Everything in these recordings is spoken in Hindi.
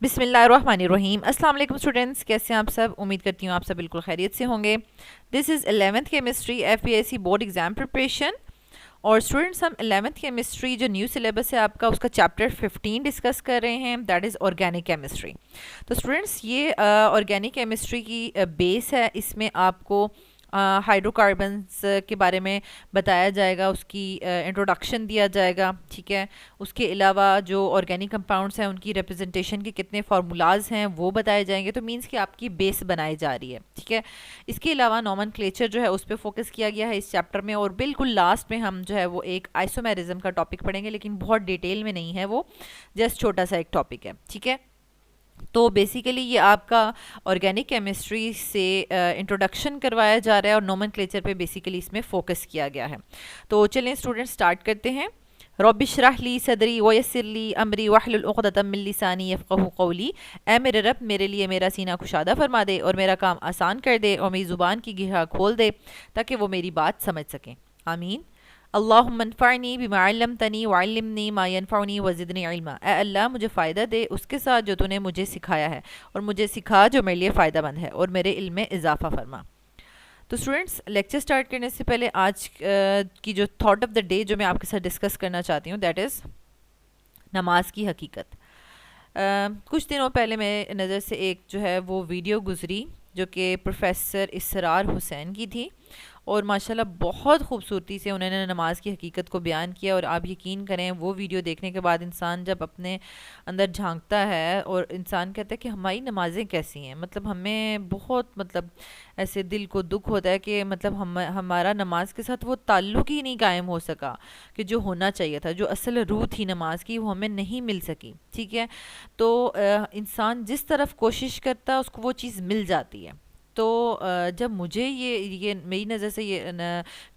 बिस्मिल्लाहिर्रहमानिर्रहीम। अस्सलाम वालेकुम स्टूडेंट्स, कैसे हैं आप सब? उम्मीद करती हूँ आप सब बिल्कुल खैरियत से होंगे। This is 11th chemistry FPSC board exam preparation. और स्टूडेंट्स, हम 11th केमिस्ट्री जो न्यू सिलेबस है आपका, उसका चैप्टर 15 डिस्कस कर रहे हैं, दैट इज़ ऑर्गेनिक केमिस्ट्री। तो स्टूडेंट्स, ये ऑर्गेनिक केमिस्ट्री की बेस है। इसमें आपको हाइड्रोकार्बन्स के बारे में बताया जाएगा, उसकी इंट्रोडक्शन दिया जाएगा, ठीक है। उसके अलावा जो ऑर्गेनिक कंपाउंड्स हैं उनकी रिप्रेजेंटेशन के कितने फार्मूलाज हैं वो बताए जाएंगे। तो मींस कि आपकी बेस बनाई जा रही है, ठीक है। इसके अलावा नॉमेनक्लेचर जो है उस पर फोकस किया गया है इस चैप्टर में। और बिल्कुल लास्ट में हम जो है वो एक आइसोमेरिज्म का टॉपिक पढ़ेंगे, लेकिन बहुत डिटेल में नहीं है, वो जस्ट छोटा सा एक टॉपिक है, ठीक है। तो बेसिकली ये आपका ऑर्गेनिक केमिस्ट्री से इंट्रोडक्शन करवाया जा रहा है और नोमेनक्लेचर पे बेसिकली इसमें फोकस किया गया है। तो चलें स्टूडेंट, स्टार्ट करते हैं। रब्बिशरह ली सदरी वयस्सिर ली अमरी वहलुल उक़दतम मिन लिसानी यफ़क़हू क़ौली। ऐ मेरे रब, मेरे लिए मेरा सीना कुशादा फरमा दे और मेरा काम आसान कर दे और मेरी ज़ुबान की गिरह खोल दे ताकि वो मेरी बात समझ सकें। आमीन। अल्लाहुम्मा अन्फ़अनी बिमा अल्लमतनी वअल्लिमनी मा यनफ़अनी वज़िदनी इल्मा। ए अल्लाह, मुझे फ़ायदा दे उसके साथ जो तूने मुझे सिखाया है, और मुझे सिखा जो मेरे लिए फ़ायदा मंद है, और मेरे इल्म में इजाफ़ा फरमा। तो स्टूडेंट्स, लेक्चर स्टार्ट करने से पहले आज की जो थॉट ऑफ द डे जो मैं आपके साथ डिस्कस करना चाहती हूँ, दैट इज़ नमाज की हकीकत। कुछ दिनों पहले मेरे नज़र से एक जो है वो वीडियो गुजरी जो कि प्रोफेसर इसरार हुसैन की थी, और माशाल्लाह बहुत खूबसूरती से उन्होंने नमाज की हकीकत को बयान किया। और आप यकीन करें, वो वीडियो देखने के बाद इंसान जब अपने अंदर झांकता है और इंसान कहता है कि हमारी नमाज़ें कैसी हैं, मतलब हमें बहुत मतलब ऐसे दिल को दुख होता है कि मतलब हमारा नमाज के साथ वो ताल्लुक़ ही नहीं कायम हो सका कि जो होना चाहिए था, जो असल रूह थी नमाज की, वो हमें नहीं मिल सकी, ठीक है। तो इंसान जिस तरफ कोशिश करता है उसको वो चीज़ मिल जाती है। तो जब मुझे ये मेरी नज़र से ये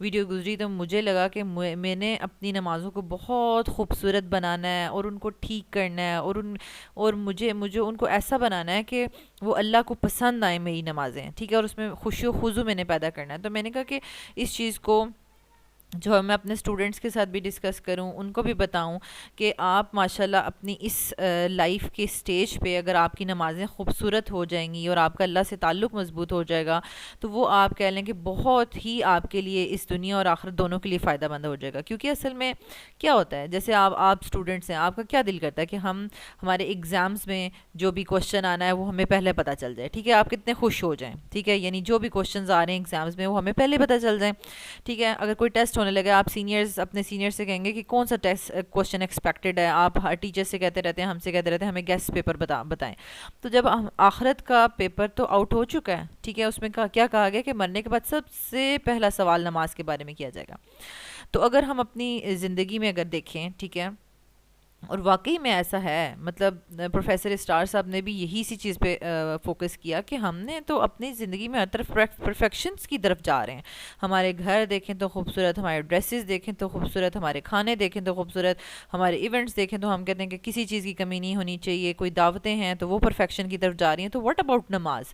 वीडियो गुजरी, तो मुझे लगा कि मैंने अपनी नमाज़ों को बहुत खूबसूरत बनाना है और उनको ठीक करना है, और मुझे मुझे उनको ऐसा बनाना है कि वो अल्लाह को पसंद आए मेरी नमाज़ें, ठीक है। और उसमें खुशी व खुजू मैंने पैदा करना है। तो मैंने कहा कि इस चीज़ को जो है मैं अपने स्टूडेंट्स के साथ भी डिस्कस करूं, उनको भी बताऊं कि आप माशाल्लाह अपनी इस लाइफ के स्टेज पे अगर आपकी नमाज़ें खूबसूरत हो जाएंगी और आपका अल्लाह से ताल्लुक़ मज़बूत हो जाएगा, तो वो आप कह लें कि बहुत ही आपके लिए इस दुनिया और आखिरत दोनों के लिए फ़ायदा मंद हो जाएगा। क्योंकि असल में क्या होता है, जैसे आप स्टूडेंट्स हैं, आपका क्या दिल करता है कि हमारे एग्ज़ाम्स में जो भी क्वेश्चन आना है वो हमें पहले पता चल जाए, ठीक है। आप कितने खुश हो जाएँ, ठीक है। यानी जो भी क्वेश्चन आ रहे हैं एग्ज़ाम्स में वो हमें पहले पता चल जाए, ठीक है। अगर कोई टेस्ट होने लगे, आप सीनियर्स अपने सीनियर से कहेंगे कि कौन सा टेस्ट क्वेश्चन एक्सपेक्टेड है, आप हर टीचर से कहते रहते हैं, हमसे कहते रहते हैं हमें गेस्ट पेपर बताएं। तो जब आखिरत का पेपर तो आउट हो चुका है, ठीक है, उसमें क्या कहा गया कि मरने के बाद सबसे पहला सवाल नमाज के बारे में किया जाएगा। तो अगर हम अपनी ज़िंदगी में अगर देखें, ठीक है, और वाकई में ऐसा है, मतलब प्रोफेसर स्टार साहब ने भी यही सी चीज़ पे फोकस किया कि हमने तो अपनी ज़िंदगी में हर तरफ परफेक्शंस की तरफ जा रहे हैं। हमारे घर देखें तो खूबसूरत, हमारे ड्रेसेस देखें तो खूबसूरत, हमारे खाने देखें तो खूबसूरत, हमारे इवेंट्स देखें तो हम कहते हैं कि किसी चीज़ की कमी नहीं होनी चाहिए, कोई दावतें हैं तो वो परफेक्शन की तरफ जा रही हैं। तो व्हाट अबाउट नमाज?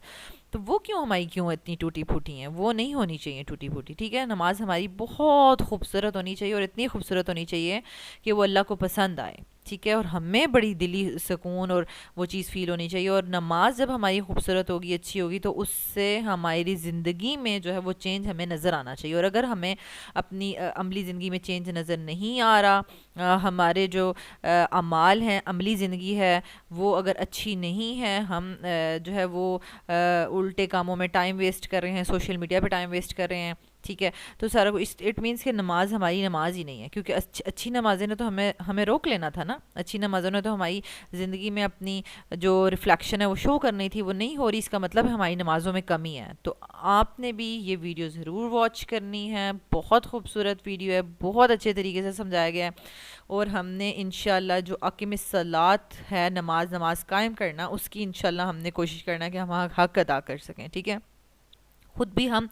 तो वो क्यों इतनी टूटी फूटी हैं? वो नहीं होनी चाहिए टूटी फूटी, ठीक है। नमाज हमारी बहुत खूबसूरत होनी चाहिए, और इतनी खूबसूरत होनी चाहिए कि वो अल्लाह को पसंद आए, ठीक है। और हमें बड़ी दिली सुकून और वो चीज़ फ़ील होनी चाहिए। और नमाज जब हमारी खूबसूरत होगी, अच्छी होगी, तो उससे हमारी ज़िंदगी में जो है वो चेंज हमें नज़र आना चाहिए। और अगर हमें अपनी अमली ज़िंदगी में चेंज नज़र नहीं आ रहा, हमारे जो अमाल हैं, अमली ज़िंदगी है, वो अगर अच्छी नहीं है, हम जो है वो उल्टे कामों में टाइम वेस्ट कर रहे हैं, सोशल मीडिया पे टाइम वेस्ट कर रहे हैं, ठीक है, तो सारा इट मीन्स कि नमाज हमारी नमाज ही नहीं है। क्योंकि अच्छी नमाज़ें ने तो हमें रोक लेना था ना। अच्छी नमाज़ों ने तो हमारी ज़िंदगी में अपनी जो रिफ्लेक्शन है वो शो करनी थी, वो नहीं हो रही, इसका मतलब है हमारी नमाज़ों में कमी है। तो आपने भी ये वीडियो ज़रूर वॉच करनी है, बहुत खूबसूरत वीडियो है, बहुत अच्छे तरीके से समझाया गया है। और हमने इंशाल्लाह जो अकीमिस सलात है, नमाज कायम करना, उसकी इंशाल्लाह हमने कोशिश करना है कि हम हक अदा कर सकें, ठीक है। खुद भी हम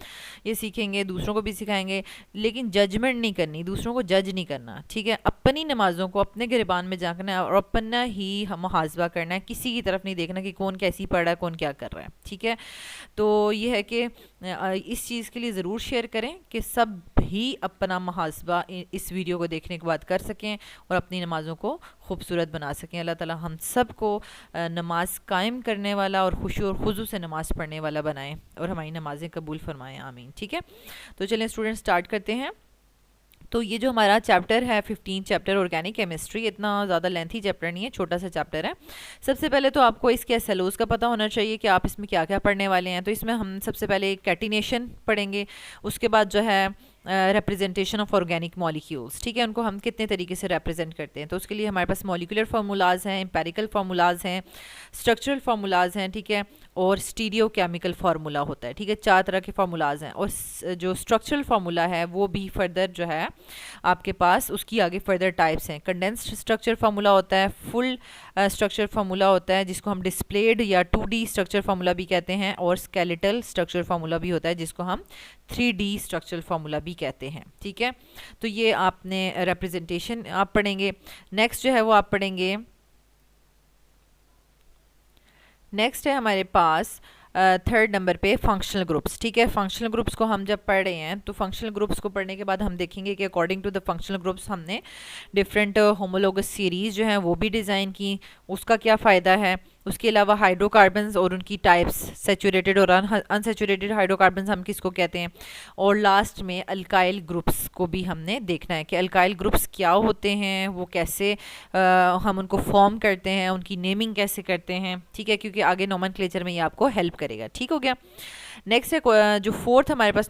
ये सीखेंगे, दूसरों को भी सिखाएंगे, लेकिन जजमेंट नहीं करनी, दूसरों को जज नहीं करना, ठीक है। अपनी नमाज़ों को अपने गिरबान में झांकना है और अपना ही हम मुहासबा करना है, किसी की तरफ नहीं देखना कि कौन कैसी पढ़ रहा है, कौन क्या कर रहा है, ठीक है। तो ये है कि इस चीज़ के लिए ज़रूर शेयर करें कि सब भी अपना मुहासबा इस वीडियो को देखने के बाद कर सकें और अपनी नमाज़ों को खूबसूरत बना सकें। अल्लाह ताला हम सब को नमाज कायम करने वाला और खुशी और खुजू से नमाज पढ़ने वाला बनाएं और हमारी नमाजें कबूल फरमाएं, आमीन। ठीक है, तो चलें स्टूडेंट स्टार्ट करते हैं। तो ये जो हमारा चैप्टर है 15 चैप्टर ऑर्गेनिक केमिस्ट्री, इतना ज़्यादा लेंथी चैप्टर नहीं है, छोटा सा चैप्टर है। सबसे पहले तो आपको इसके एसएलओज का पता होना चाहिए कि आप इसमें क्या क्या पढ़ने वाले हैं। तो इसमें हम सबसे पहले कैटिनेशन पढ़ेंगे, उसके बाद जो है रिप्रेजेंटेशन ऑफ ऑर्गेनिक मॉलिक्यूल्स, ठीक है, उनको हम कितने तरीके से रिप्रेजेंट करते हैं। तो उसके लिए हमारे पास मॉलिकुलर फार्मूलाज हैं, एम्पेरिकल फार्मूलाज हैं, स्ट्रक्चरल फार्मूलाज हैं, ठीक है, और स्टीरियो केमिकल फार्मूला होता है, ठीक है, 4 तरह के फार्मूलाज हैं। और जो स्ट्रक्चरल फार्मूला है वो भी फर्दर जो है आपके पास उसकी आगे फर्दर टाइप्स हैं। कंडेंस्ड स्ट्रक्चर फार्मूला होता है, फुल स्ट्रक्चर फार्मूला होता है जिसको हम डिस्प्लेड या 2D स्ट्रक्चर फार्मूला भी कहते हैं, और स्केलेटल स्ट्रक्चर फार्मूला भी होता है जिसको हम 3D स्ट्रक्चरल फार्मूला भी कहते हैं, ठीक है। तो ये आपने रिप्रेजेंटेशन आप पढ़ेंगे। नेक्स्ट जो है वो आप पढ़ेंगे, नेक्स्ट है हमारे पास 3rd नंबर पे फंक्शनल ग्रुप्स, ठीक है। फंक्शनल ग्रुप्स को हम जब पढ़ रहे हैं तो फंक्शनल ग्रुप्स को पढ़ने के बाद हम देखेंगे कि according to the functional groups हमने डिफरेंट होमोलोगस सीरीज़ जो हैं वो भी डिज़ाइन की, उसका क्या फ़ायदा है। उसके अलावा हाइड्रोकार्बन्स और उनकी टाइप्स, सैचुरेटेड और अनसैचुरेटेड हाइड्रोकार्बन्स हम किसको कहते हैं। और लास्ट में अल्काइल ग्रुप्स को भी हमने देखना है कि अल्काइल ग्रुप्स क्या होते हैं, वो कैसे हम उनको फॉर्म करते हैं, उनकी नेमिंग कैसे करते हैं, ठीक है, क्योंकि आगे नोमेनक्लेचर में ये आपको हेल्प करेगा, ठीक हो गया। नेक्स्ट है जो 4th हमारे पास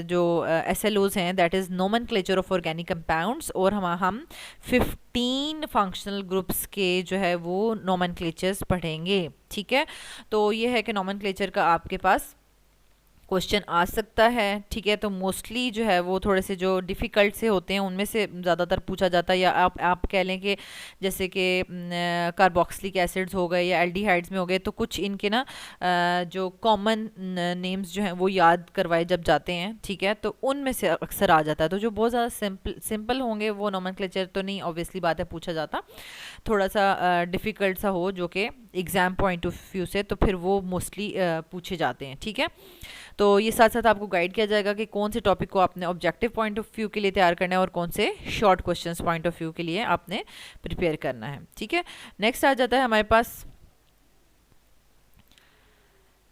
जो एसएलओज हैं, that is nomenclature of organic compounds, और हम 15 फंक्शनल ग्रुप्स के जो है वो नोमेनक्लेचर्स पढ़ेंगे, ठीक है। तो ये है कि नोमेनक्लेचर का आपके पास क्वेश्चन आ सकता है, ठीक है। तो मोस्टली जो है वो थोड़े से जो डिफ़िकल्ट से होते हैं उनमें से ज़्यादातर पूछा जाता है, या आप कह लें कि जैसे कि कार्बोक्सिलिक एसिड्स हो गए या एल्डिहाइड्स में हो गए, तो कुछ इनके ना जो कॉमन नेम्स जो हैं वो याद करवाए जब जाते हैं, ठीक है, तो उनमें से अक्सर आ जाता है। तो जो बहुत ज़्यादा सिंपल होंगे वो नोमेनक्लेचर तो नहीं, ऑब्वियसली बात है, पूछा जाता। थोड़ा सा डिफ़िकल्ट सा हो जो कि एग्ज़ाम पॉइंट ऑफ व्यू से, तो फिर वो मोस्टली पूछे जाते हैं, ठीक है। तो ये साथ साथ आपको गाइड किया जाएगा कि कौन से टॉपिक को आपने ऑब्जेक्टिव पॉइंट ऑफ व्यू के लिए तैयार करना है और कौन से short questions point of view के लिए आपने प्रिपेयर करना है, ठीक है। नेक्स्ट आ जाता है हमारे पास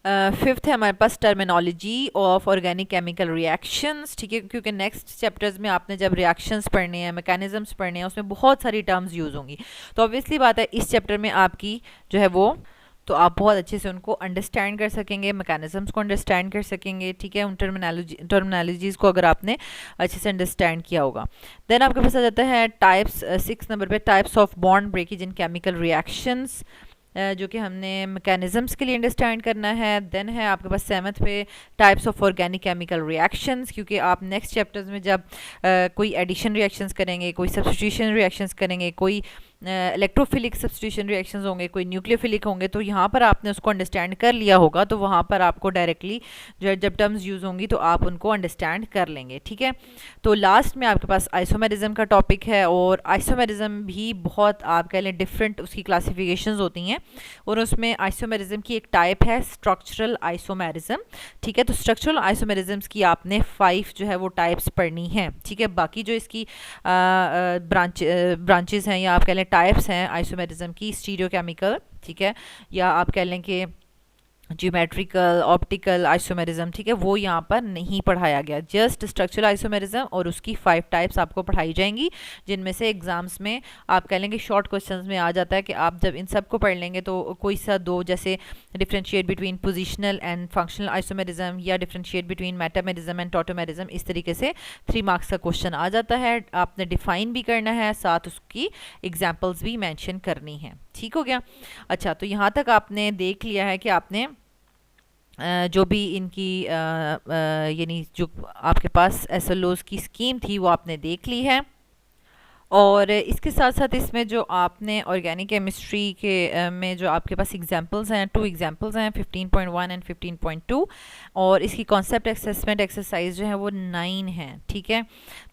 5th है हमारे पास terminology of organic chemical reactions, ठीक है, क्योंकि नेक्स्ट चैप्टर्स में आपने जब रिएक्शंस पढ़ने हैं, मैकेनिज्म्स पढ़ने हैं, उसमें बहुत सारी टर्म्स यूज़ होंगी। तो ऑब्वियसली बात है इस चैप्टर में आपकी जो है वो, तो आप बहुत अच्छे से उनको अंडरस्टैंड कर सकेंगे, मैकेनिज्म्स को अंडरस्टैंड कर सकेंगे, ठीक है, उन टर्मिनोलॉजीज़ को अगर आपने अच्छे से अंडरस्टैंड किया होगा। देन आपके पास आ जाता है टाइप्स, 6 नंबर पे, types of bond breakage in chemical reactions, जो कि हमने मैकेनिज्म्स के लिए अंडरस्टैंड करना है। देन है आपके पास 7th पे types of organic chemical reactions, क्योंकि आप नेक्स्ट चैप्टर्स में जब कोई एडिशन रिएक्शंस करेंगे, कोई सब्स्टिट्यूशन रिएक्शंस करेंगे, कोई इलेक्ट्रोफिलिक सब्स्टिट्यूशन रिएक्शंस होंगे, कोई न्यूक्लियोफिलिक होंगे, तो यहाँ पर आपने उसको अंडरस्टैंड कर लिया होगा, तो वहाँ पर आपको डायरेक्टली जो जब टर्म्स यूज़ होंगी तो आप उनको अंडरस्टैंड कर लेंगे, ठीक है। तो लास्ट में आपके पास आइसोमेरिज्म का टॉपिक है, और आइसोमेरिज्म भी बहुत आप कह लें डिफरेंट उसकी क्लासिफिकेशंस होती हैं, और उसमें आइसोमेरिज्म की एक टाइप है स्ट्रक्चरल आइसोमेरिज्म, ठीक है। तो स्ट्रक्चरल आइसोमेरिज्म्स की आपने 5 जो है वो टाइप्स पढ़नी है, ठीक है। बाकी जो इसकी ब्रांचेस हैं या आप कह लें टाइप्स हैं आइसोमेरिज्म की, स्टीरियोकेमिकल, ठीक है, या आप कह लें कि ज्योमेट्रिकल, ऑप्टिकल आइसोमेरिज्म, ठीक है, वो यहाँ पर नहीं पढ़ाया गया। जस्ट स्ट्रक्चरल आइसोमेरिज्म और उसकी 5 टाइप्स आपको पढ़ाई जाएंगी, जिनमें से एग्जाम्स में आप कह लेंगे शॉर्ट क्वेश्चंस में आ जाता है कि आप जब इन सब को पढ़ लेंगे तो कोई सा 2, जैसे differentiate between positional and functional isomerism, या differentiate between metamerism and tautomerism, इस तरीके से 3 मार्क्स का क्वेश्चन आ जाता है। आपने डिफाइन भी करना है, साथ उसकी एग्जाम्पल्स भी मैंशन करनी है, ठीक हो गया। अच्छा, तो यहाँ तक आपने देख लिया है कि आपने जो भी इनकी यानी जो आपके पास एसएलओज की स्कीम थी वो आपने देख ली है। और इसके साथ साथ इसमें जो आपने ऑर्गेनिक केमिस्ट्री के में जो आपके पास एग्जांपल्स हैं, 2 एग्जांपल्स हैं 15.1 एंड 15.2, और इसकी कॉन्सेप्ट असेसमेंट एक्सरसाइज जो है वो 9 है, ठीक है।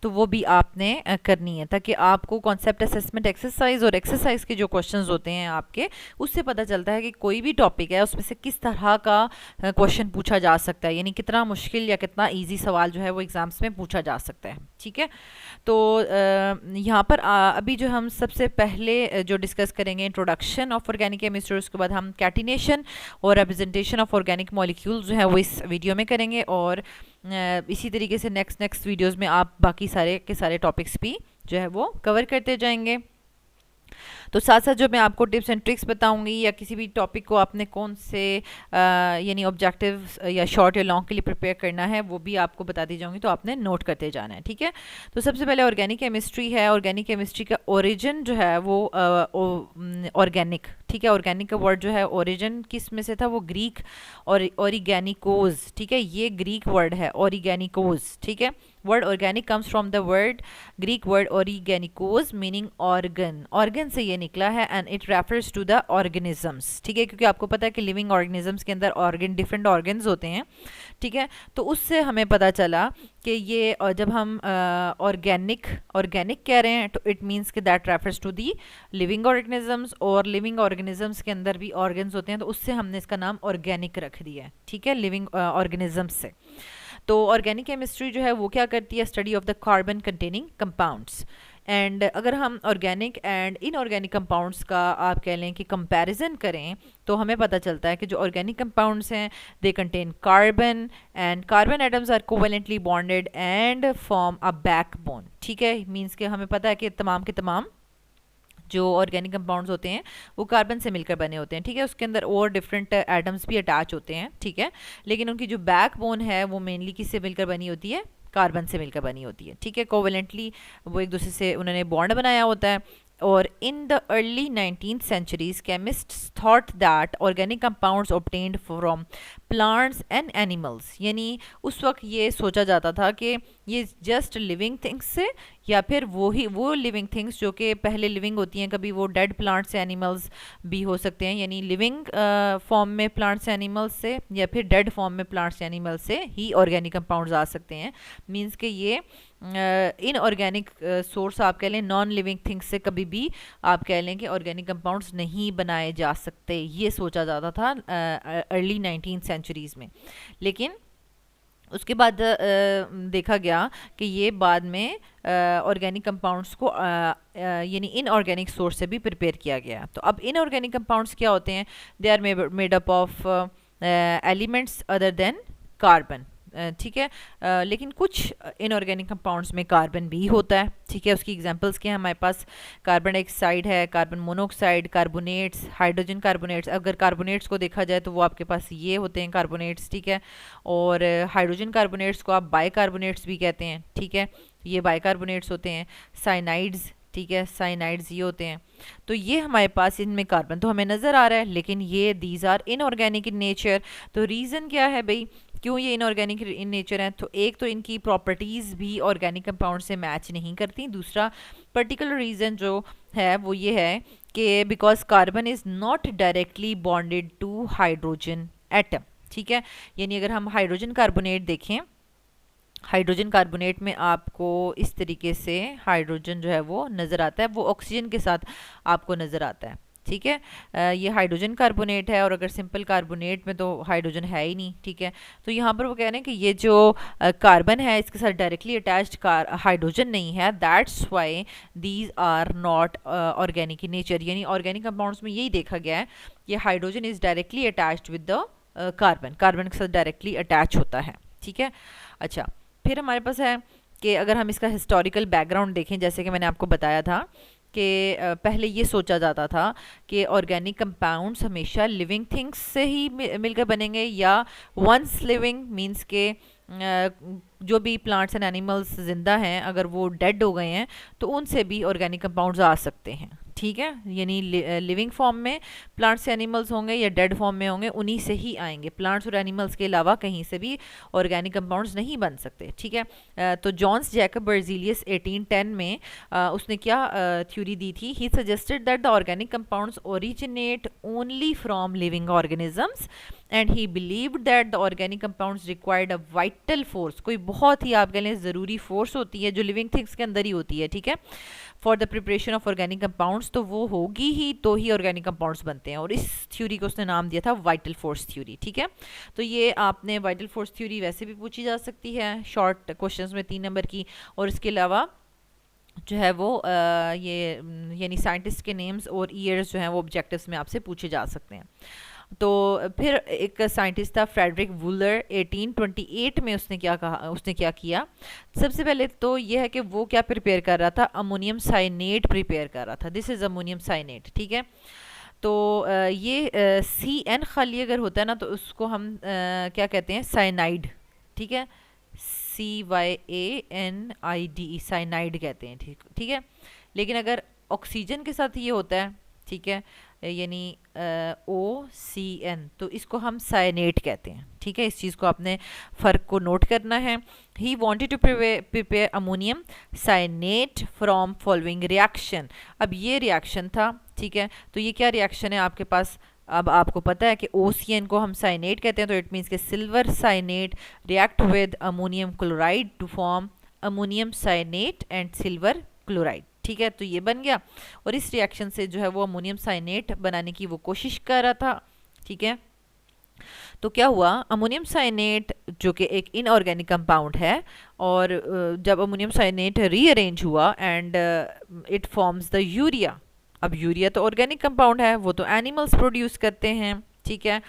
तो वो भी आपने करनी है, ताकि आपको कॉन्सेप्ट असेसमेंट एक्सरसाइज और एक्सरसाइज के जो क्वेश्चंस होते हैं आपके, उससे पता चलता है कि कोई भी टॉपिक है उसमें से किस तरह का क्वेश्चन पूछा जा सकता है, यानी कितना मुश्किल या कितना ईजी सवाल जो है वो एग्जाम्स में पूछा जा सकता है। ठीक है। तो यहाँ पर अभी जो हम सबसे पहले जो डिस्कस करेंगे इंट्रोडक्शन ऑफ ऑर्गेनिक केमिस्ट्री, उसके बाद हम कैटिनेशन और रिप्रेजेंटेशन ऑफ ऑर्गेनिक मॉलिक्यूल्स जो है वो इस वीडियो में करेंगे, और इसी तरीके से नेक्स्ट वीडियोस में आप बाकी सारे के सारे टॉपिक्स भी जो है वो कवर करते जाएंगे। तो साथ साथ जो मैं आपको टिप्स एंड ट्रिक्स बताऊंगी, या किसी भी टॉपिक को आपने कौन से यानी ऑब्जेक्टिव या शॉर्ट या लॉन्ग के लिए प्रिपेयर करना है, वो भी आपको बताती जाऊंगी, तो आपने नोट करते जाना है, ठीक है। तो सबसे पहले ऑर्गेनिक केमिस्ट्री है। ऑर्गेनिक केमिस्ट्री का ओरिजिन जो है वो ऑर्गेनिक, ठीक है। ऑर्गेनिक का वर्ड जो है ओरिजिन किस में से था, वो ग्रीक और ऑरिगेनिकोज, ठीक है, ये ग्रीक वर्ड है ऑरिगेनिकोज, ठीक है। Word organic comes from the word Greek word organikos meaning organ, organ से ये निकला है, and it refers to the organisms, ठीक है, क्योंकि आपको पता है कि लिविंग ऑर्गेनिजम्स के अंदर ऑर्गन डिफरेंट ऑर्गन्स होते हैं, ठीक है। तो उससे हमें पता चला कि ये जब हम ऑर्गेनिक कह रहे हैं, तो इट मीन्स कि that refers to the living organisms, और लिविंग ऑर्गेनिजम्स के अंदर भी ऑर्गन्स होते हैं, तो उससे हमने इसका नाम ऑर्गेनिक रख दिया है, ठीक है, लिविंग ऑर्गेनिजम्स से। तो ऑर्गेनिक केमिस्ट्री जो है वो क्या करती है, study of the carbon containing compounds. And अगर हम ऑर्गेनिक एंड इनऑर्गेनिक कंपाउंड्स का आप कह लें कि कंपैरिजन करें, तो हमें पता चलता है कि जो ऑर्गेनिक कंपाउंड्स हैं they contain carbon, and carbon atoms are covalently bonded and form a backbone, ठीक है। मींस कि हमें पता है कि तमाम के तमाम जो ऑर्गेनिक कंपाउंड्स होते हैं वो कार्बन से मिलकर बने होते हैं, ठीक है। उसके अंदर और डिफरेंट एटम्स भी अटैच होते हैं, ठीक है, लेकिन उनकी जो बैकबोन है वो मेनली किससे मिलकर बनी होती है, कार्बन से मिलकर बनी होती है, ठीक है। कोवेलेंटली वो एक दूसरे से उन्होंने बॉन्ड बनाया होता है। और in the early 19th centuries chemists thought that organic compounds obtained from plants and animals, यानी उस वक्त ये सोचा जाता था कि ये जस्ट लिविंग थिंग्स से, या फिर वो लिविंग थिंग्स जो कि पहले लिविंग होती हैं, कभी वो डेड प्लांट्स से एनिमल्स भी हो सकते हैं, यानी लिविंग फॉर्म में प्लांट्स एनिमल्स से, या फिर डेड फॉर्म में प्लांट्स एनिमल्स से ही ऑर्गेनिक कंपाउंड्स आ सकते हैं। मींस कि ये इनऑर्गेनिक सोर्स आप कह लें, नॉन लिविंग थिंग्स से कभी भी आप कह लें कि ऑर्गेनिक कंपाउंड्स नहीं बनाए जा सकते, ये सोचा जाता था अर्ली 19th सेंचुरीज़ में। लेकिन उसके बाद देखा गया कि ये बाद में ऑर्गेनिक कंपाउंड्स को यानी इनऑर्गेनिक सोर्स से भी प्रिपेयर किया गया। तो अब इनऑर्गेनिक कंपाउंड्स क्या होते हैं, they are made up of elements other than carbon, ठीक है। लेकिन कुछ इनऑर्गेनिक कंपाउंड्स में कार्बन भी होता है, ठीक है। उसकी एग्जांपल्स क्या है हमारे पास, कार्बन डाइऑक्साइड है, carbon monoxide, carbonates, hydrogen carbonates. अगर कार्बोनेट्स को देखा जाए तो वो आपके पास ये होते हैं कार्बोनेट्स, ठीक है। और हाइड्रोजन कार्बोनेट्स को आप बाइकार्बोनेट्स भी कहते हैं, ठीक है, ये बाइकार्बोनेट्स होते हैं। साइनाइड्स, ठीक है, साइनाइड्स ये होते हैं। तो ये हमारे पास इनमें कार्बन तो हमें नज़र आ रहा है, लेकिन ये these are inorganic in nature. तो रीज़न क्या है भाई, क्यों ये इनऑर्गेनिक इन नेचर है? तो एक तो इनकी प्रॉपर्टीज़ भी ऑर्गेनिक कंपाउंड से मैच नहीं करती। दूसरा पर्टिकुलर रीज़न जो है वो ये है कि because carbon is not directly bonded to hydrogen atom, ठीक है। यानी अगर हम हाइड्रोजन कार्बोनेट देखें, हाइड्रोजन कार्बोनेट में आपको इस तरीके से हाइड्रोजन जो है वो नज़र आता है, वो ऑक्सीजन के साथ आपको नज़र आता है, ठीक है। ये हाइड्रोजन कार्बोनेट है, और अगर सिंपल कार्बोनेट में तो हाइड्रोजन है ही नहीं, ठीक है। तो यहाँ पर वो कह रहे हैं कि ये जो कार्बन है इसके साथ डायरेक्टली अटैच्ड हाइड्रोजन नहीं है, that's why these are not organic in nature. यानी ऑर्गेनिक कंपाउंड्स में यही देखा गया है कि hydrogen is directly attached with the carbon के साथ डायरेक्टली अटैच होता है, ठीक है। अच्छा, फिर हमारे पास है कि अगर हम इसका हिस्टोरिकल बैकग्राउंड देखें, जैसे कि मैंने आपको बताया था कि पहले ये सोचा जाता था कि ऑर्गेनिक कंपाउंड्स हमेशा लिविंग थिंग्स से ही मिलकर बनेंगे, या वंस लिविंग मींस के जो भी प्लांट्स एंड एनिमल्स ज़िंदा हैं अगर वो डेड हो गए हैं तो उनसे भी ऑर्गेनिक कंपाउंड्स आ सकते हैं, ठीक है। यानी लिविंग फॉर्म में प्लांट्स से एनिमल्स होंगे या डेड फॉर्म में होंगे, उन्हीं से ही आएंगे। प्लांट्स और एनिमल्स के अलावा कहीं से भी ऑर्गेनिक कंपाउंड्स नहीं बन सकते, ठीक है। तो जॉन्स जैकब बर्जीलियस 1810 में उसने क्या थ्योरी दी थी, he suggested that the organic compounds originate only from living organisms and he believed that the organic compounds required a vital force, कोई बहुत ही आप कह लें ज़रूरी फोर्स होती है जो लिविंग थिंग्स के अंदर ही होती है, ठीक है, for the preparation of organic compounds, तो वो होगी ही तो ही ऑर्गेनिक कंपाउंड्स बनते हैं, और इस थ्योरी को उसने नाम दिया था वाइटल फोर्स थ्योरी, ठीक है। तो ये आपने वाइटल फोर्स थ्योरी वैसे भी पूछी जा सकती है शॉर्ट क्वेश्चंस में 3 नंबर की, और इसके अलावा जो है वो ये यानी साइंटिस्ट के नेम्स और ईयर्स जो हैं वो ऑब्जेक्टिव्स में आपसे पूछे जा सकते हैं। तो फिर एक साइंटिस्ट था फ्रेडरिक वूलर, 1828 में उसने क्या कहा, उसने क्या किया, सबसे पहले तो ये है कि वो क्या प्रिपेयर कर रहा था, अमोनियम साइनेट प्रिपेयर कर रहा था, दिस इज़ अमोनियम साइनेट, ठीक है। तो ये CN खाली अगर होता है ना तो उसको हम क्या कहते हैं, साइनाइड, ठीक है, CYANIDE साइनाइड कहते हैं, ठीक है। लेकिन अगर ऑक्सीजन के साथ ये होता है, ठीक है, यानी OCN, तो इसको हम साइनेट कहते हैं, ठीक है। इस चीज़ को आपने फ़र्क को नोट करना है। He wanted to prepare ammonium cyanate from following reaction, अब ये रिएक्शन था, ठीक है। तो ये क्या रिएक्शन है आपके पास, अब आपको पता है कि OCN को हम साइनेट कहते हैं, तो इट मीन्स के silver cyanate react with ammonium chloride to form ammonium cyanate and silver chloride, ठीक है। तो ये बन गया, और इस रिएक्शन से जो है वो अमोनियम साइनेट बनाने की वो कोशिश कर रहा था, ठीक है। तो क्या हुआ, अमोनियम साइनेट जो कि एक इनऑर्गेनिक कंपाउंड है, और जब अमोनियम साइनेट रीअरेंज हुआ and it forms the urea, अब यूरिया तो ऑर्गेनिक कंपाउंड है, वो तो एनिमल्स प्रोड्यूस करते हैं, ठीक है,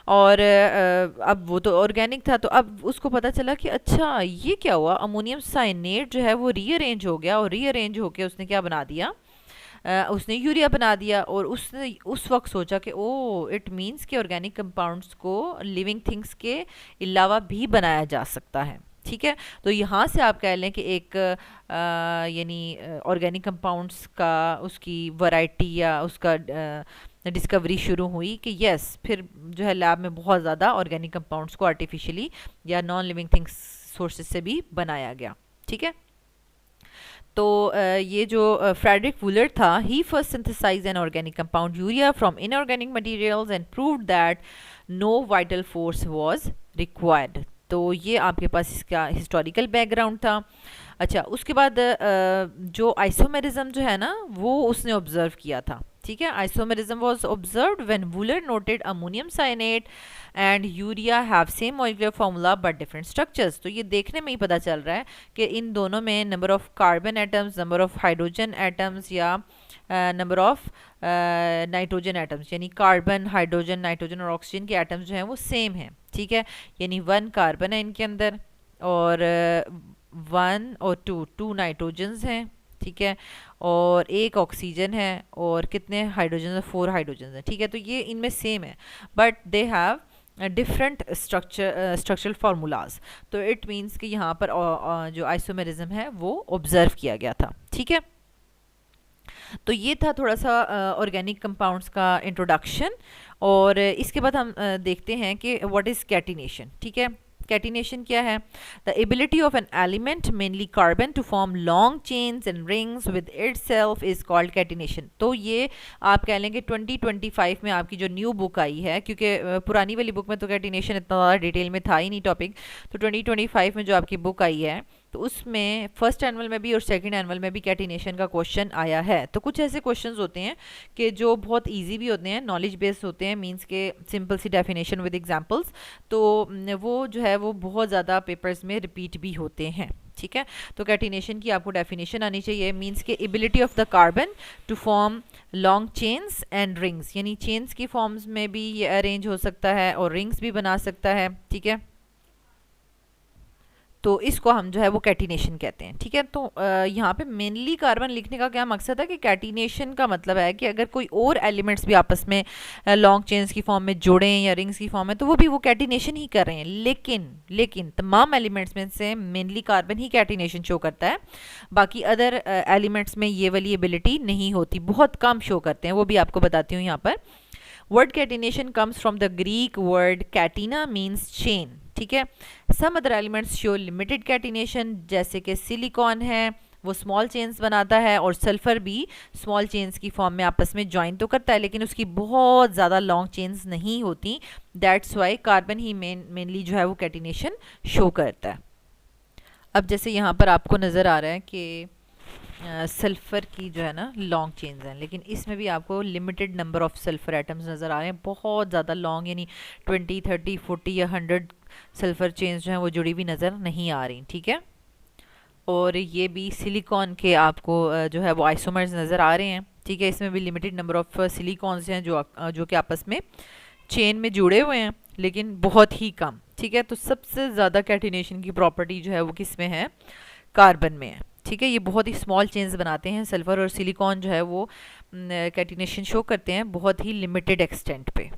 और अब वो तो ऑर्गेनिक था, तो अब उसको पता चला कि अच्छा ये क्या हुआ, अमोनियम साइनेट जो है वो रीअरेंज हो गया, और रीअरेंज होके उसने क्या बना दिया, उसने यूरिया बना दिया, और उसने उस वक्त सोचा कि ओ इट मीन्स कि ऑर्गेनिक कंपाउंड्स को लिविंग थिंग्स के अलावा भी बनाया जा सकता है, ठीक है। तो यहाँ से आप कह लें कि एक यानी ऑर्गेनिक कंपाउंड्स का उसकी वैरायटी या उसका डिस्कवरी शुरू हुई कि यस, फिर जो है लैब में बहुत ज़्यादा ऑर्गेनिक कंपाउंड्स को आर्टिफिशियली या नॉन लिविंग थिंग्स सोर्सेज से भी बनाया गया, ठीक है। तो ये जो फ्रेडरिक वूलर था, he first synthesise an organic compound urea from inorganic materials and proved that no vital force was required. तो ये आपके पास इसका हिस्टोरिकल बैकग्राउंड था। अच्छा, उसके बाद जो आइसोमेरिज्म जो है ना वो उसने ऑब्जर्व किया था, ठीक है। Isomerism was observed when Wohler noted ammonium cyanate and urea have same molecular formula but different structures. तो ये देखने में ही पता चल रहा है कि इन दोनों में number of carbon atoms, number of hydrogen atoms या नंबर ऑफ नाइट्रोजन एटम्स, यानी कार्बन, हाइड्रोजन, नाइट्रोजन और ऑक्सीजन के एटम्स जो हैं वो सेम हैं, ठीक है। यानी 1 कार्बन है इनके अंदर, और 1 और 2 नाइट्रोजन्स हैं, ठीक है, और 1 ऑक्सीजन है, और कितने हाइड्रोजन, 4 हाइड्रोजन हैं, ठीक है। तो ये इनमें सेम है, but they have different structural formulas. तो इट मीन्स कि यहाँ पर जो आइसोमेरिज्म है वो ऑब्जर्व किया गया था, ठीक है। तो ये था थोड़ा सा ऑर्गेनिक कंपाउंड्स का इंट्रोडक्शन, और इसके बाद हम देखते हैं कि व्हाट इज़ कैटिनेशन, ठीक है। कैटिनेशन क्या है, the ability of an element mainly carbon to form long chains and rings with itself is called catenation. तो ये आप कह लेंगे 2025 में आपकी जो न्यू बुक आई है, क्योंकि पुरानी वाली बुक में तो कैटिनेशन इतना ज़्यादा डिटेल में था ही नहीं टॉपिक, तो 2025 में जो आपकी बुक आई है तो उसमें फर्स्ट एनुअल में भी और सेकंड एनुअल में भी कैटिनेशन का क्वेश्चन आया है। तो कुछ ऐसे क्वेश्चंस होते हैं कि जो बहुत इजी भी होते हैं, नॉलेज बेस्ड होते हैं, मींस के सिंपल सी डेफिनेशन विद एग्जांपल्स, तो वो जो है वो बहुत ज़्यादा पेपर्स में रिपीट भी होते हैं, ठीक है। तो कैटिनेशन की आपको डेफिनेशन आनी चाहिए, मींस के ability of the carbon to form long chains and rings, यानी चेन्स की फॉर्म्स में भी ये अरेंज हो सकता है और रिंग्स भी बना सकता है, ठीक है। तो इसको हम जो है वो कैटिनेशन कहते हैं, ठीक है। तो यहाँ पे मेनली कार्बन लिखने का क्या मकसद है कि कैटिनेशन का मतलब है कि अगर कोई और एलिमेंट्स भी आपस में लॉन्ग चेन्स की फॉर्म में जुड़े या रिंग्स की फॉर्म में, तो वो भी वो कैटिनेशन ही कर रहे हैं, लेकिन तमाम एलिमेंट्स में से मेनली कार्बन ही कैटिनेशन शो करता है, बाकी अदर एलिमेंट्स में ये वाली एबिलिटी नहीं होती, बहुत कम शो करते हैं, वो भी आपको बताती हूँ यहाँ पर। Word catenation comes from the Greek word catena means chain, ठीक है। Some other elements show limited catenation, जैसे कि सिलिकॉन है, वो स्मॉल चेन्स बनाता है, और सल्फ़र भी स्मॉल चेन्स की फॉर्म में आपस में ज्वाइन तो करता है लेकिन उसकी बहुत ज़्यादा लॉन्ग चेन्स नहीं होती। That's why carbon he mainly जो है वो कैटिनेशन शो करता है। अब जैसे यहाँ पर आपको नज़र आ रहा है कि सल्फ़र की जो है ना लॉन्ग चेन्स हैं, लेकिन इसमें भी आपको limited number of sulphur atoms नज़र आ रहे हैं, बहुत ज़्यादा लॉन्ग यानी 20, 30, 40 या 100 सल्फ़र चेन्स जो हैं वो जुड़ी हुई नज़र नहीं आ रही, ठीक है। और ये भी सिलिकॉन के आपको जो है वो आइसोमर्स नज़र आ रहे हैं, ठीक है। इसमें भी लिमिटेड नंबर ऑफ सिलिकॉन्स हैं जो कि आपस में चेन में जुड़े हुए हैं लेकिन बहुत ही कम, ठीक है। तो सबसे ज़्यादा कैटिनेशन की प्रॉपर्टी जो है वो किस में है, कार्बन में है, ठीक है। ये बहुत ही स्मॉल चेन्स बनाते हैं, सल्फ़र और सिलिकॉन जो है वो कैटिनेशन शो करते हैं बहुत ही लिमिटेड एक्सटेंट पे।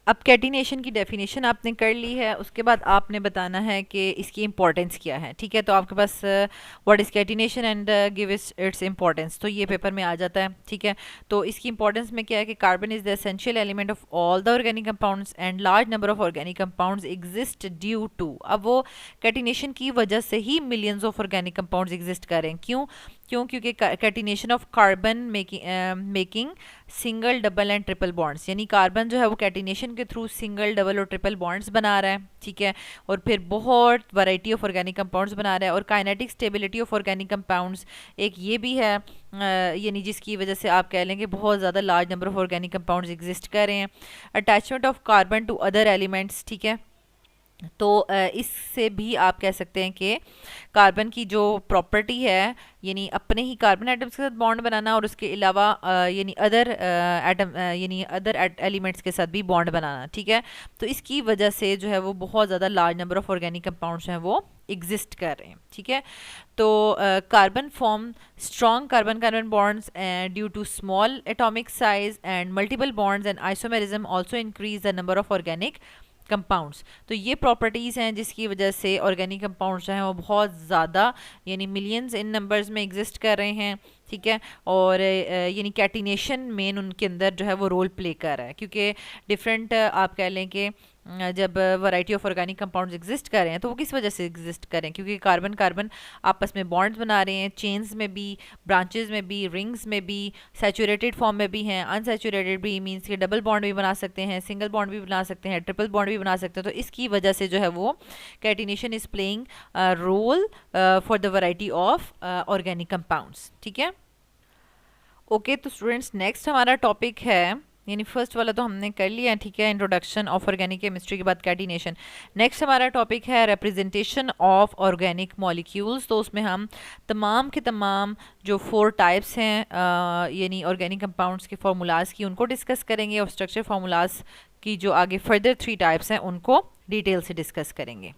अब कैटिनेशन की डेफिनेशन आपने कर ली है, उसके बाद आपने बताना है कि इसकी इंपॉर्टेंस क्या है, ठीक है। तो आपके पास what is catenation and give its importance, तो ये पेपर में आ जाता है, ठीक है। तो इसकी इंपॉर्टेंस में क्या है कि carbon is the essential element of all the organic compounds and large number of organic compounds exist due to, अब वो कैटिनेशन की वजह से ही millions of organic compounds exist कर रहे हैं। क्योंकि catenation of carbon making single, double and triple bonds, यानी कार्बन जो है वो कैटिनेशन के थ्रू सिंगल, डबल और ट्रिपल बॉन्ड्स बना रहा है, ठीक है। और फिर बहुत वैरायटी ऑफ ऑर्गेनिक कंपाउंड्स बना रहा है। और kinetic stability of organic compounds एक ये भी है, यानी जिसकी वजह से आप कह लें कि बहुत ज़्यादा large number of organic compounds exist कर रहे हैं। Attachment of carbon to other elements, ठीक है। तो इससे भी आप कह सकते हैं कि कार्बन की जो प्रॉपर्टी है, यानी अपने ही कार्बन एटम्स के साथ बॉन्ड बनाना और उसके अलावा यानी अदर एटम यानी अदर एलिमेंट्स के साथ भी बॉन्ड बनाना, ठीक है। तो इसकी वजह से जो है वो बहुत ज़्यादा large number of organic compounds हैं वो एग्जिस्ट कर रहे हैं, ठीक है। तो carbon form strong carbon carbon bonds due to small atomic size and multiple bonds and isomerism also increase the number of organic compounds. तो ये प्रॉपर्टीज़ हैं जिसकी वजह से ऑर्गेनिक कंपाउंड्स जो हैं वो बहुत ज़्यादा यानी मिलियंस इन नंबर्स में एग्जिस्ट कर रहे हैं, ठीक है। और यानी कैटिनेशन मेन उनके अंदर जो है वो रोल प्ले कर रहा है, क्योंकि डिफरेंट आप कह लें कि जब variety of organic compounds exist कर रहे हैं तो वो किस वजह से एग्जिस्ट करें, क्योंकि कार्बन कार्बन आपस में बॉन्ड्स बना रहे हैं, चेन्स में भी, ब्रांचेस में भी, रिंग्स में भी, सैचुरेटेड फॉर्म में भी हैं, अनसैचुरेटेड भी, मीन्स कि डबल बॉन्ड भी बना सकते हैं, सिंगल बॉन्ड भी बना सकते हैं, ट्रिपल बॉन्ड भी बना सकते हैं। तो इसकी वजह से जो है वो catenation is playing role for the variety of organic compounds, ठीक है। ओके तो स्टूडेंट्स नेक्स्ट हमारा टॉपिक है, यानी फर्स्ट वाला तो हमने कर लिया है, ठीक है, इंट्रोडक्शन ऑफ ऑर्गेनिक केमिस्ट्री के बाद कैटिनेशन। नेक्स्ट हमारा टॉपिक है रिप्रेजेंटेशन ऑफ ऑर्गेनिक मॉलिक्यूल्स। तो उसमें हम तमाम के तमाम जो 4 टाइप्स हैं यानी ऑर्गेनिक कंपाउंड्स के फार्मूलाज की उनको डिस्कस करेंगे, और स्ट्रक्चर फार्मूलाज की जो आगे फर्दर 3 टाइप्स हैं उनको डिटेल से डिस्कस करेंगे।